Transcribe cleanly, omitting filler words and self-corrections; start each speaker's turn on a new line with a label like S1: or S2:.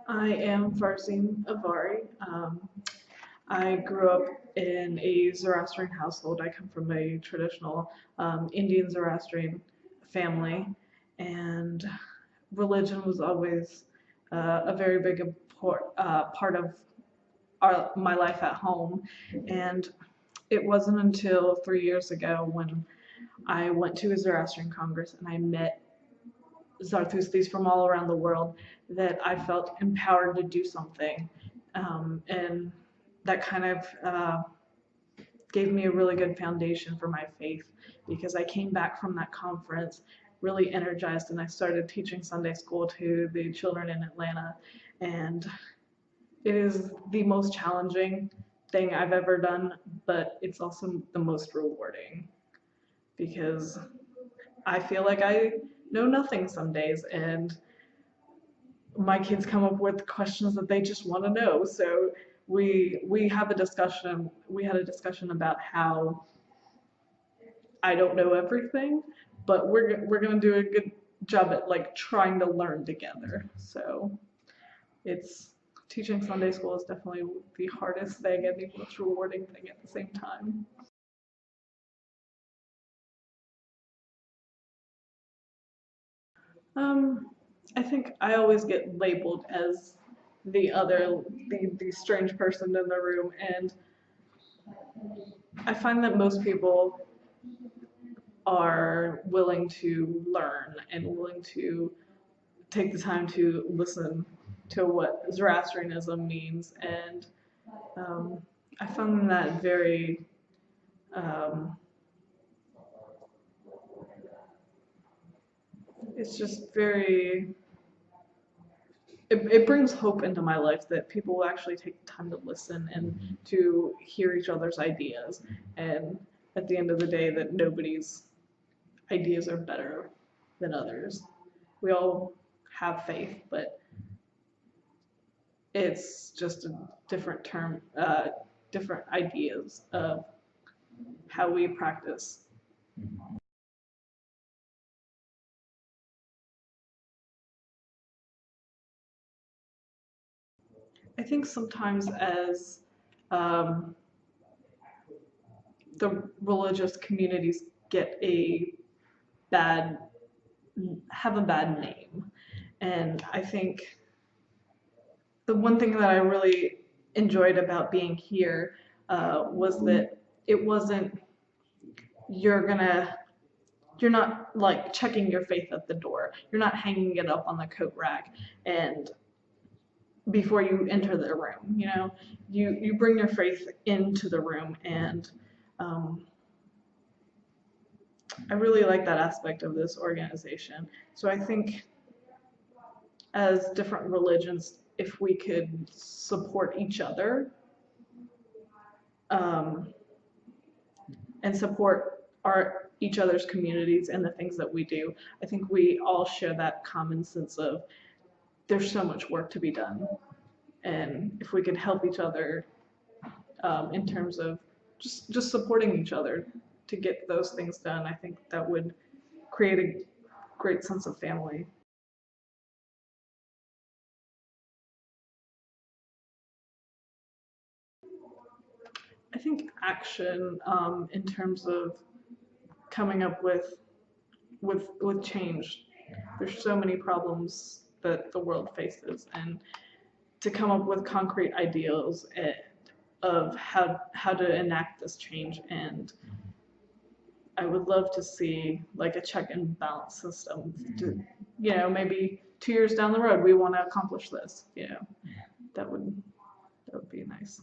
S1: I am Farzin Avari. I grew up in a Zoroastrian household. I come from a traditional Indian Zoroastrian family, and religion was always a very big part of my life at home. And it wasn't until 3 years ago when I went to a Zoroastrian Congress and I met Zarathustrians from all around the world that I felt empowered to do something. And that kind of gave me a really good foundation for my faith, because I came back from that conference really energized, and I started teaching Sunday school to the children in Atlanta. And it is the most challenging thing I've ever done, but it's also the most rewarding, because I feel like I know nothing some days, and my kids come up with questions that they just want to know. So we have a discussion. We had a discussion about how I don't know everything, but we're gonna do a good job at like trying to learn together. So it's teaching Sunday school is definitely the hardest thing and the most rewarding thing at the same time. I think I always get labeled as the strange person in the room, and I find that most people are willing to learn and willing to take the time to listen to what Zoroastrianism means, and I found that very it's just very it brings hope into my life that people will actually take time to listen and to hear each other's ideas, and at the end of the day that nobody's ideas are better than others. We all have faith, but it's just a different different ideas of how we practice. I think sometimes as um, the religious communities get bad have a bad name, and I think the one thing that I really enjoyed about being here was that it wasn't you're gonna you're not like checking your faith at the door. You're not hanging it up on the coat rack and before you enter the room. You bring your faith into the room, and I really like that aspect of this organization. So I think as different religions, if we could support each other um, and support each other's communities and the things that we do, I think we all share that common sense of there's so much work to be done, and if we could help each other in terms of just supporting each other to get those things done, I think that would create a great sense of family. I think action in terms of coming up with change. There's so many problems that the world faces, and to come up with concrete ideals of how to enact this change. And I would love to see like a check and balance system to, maybe 2 years down the road we want to accomplish this. That would be nice.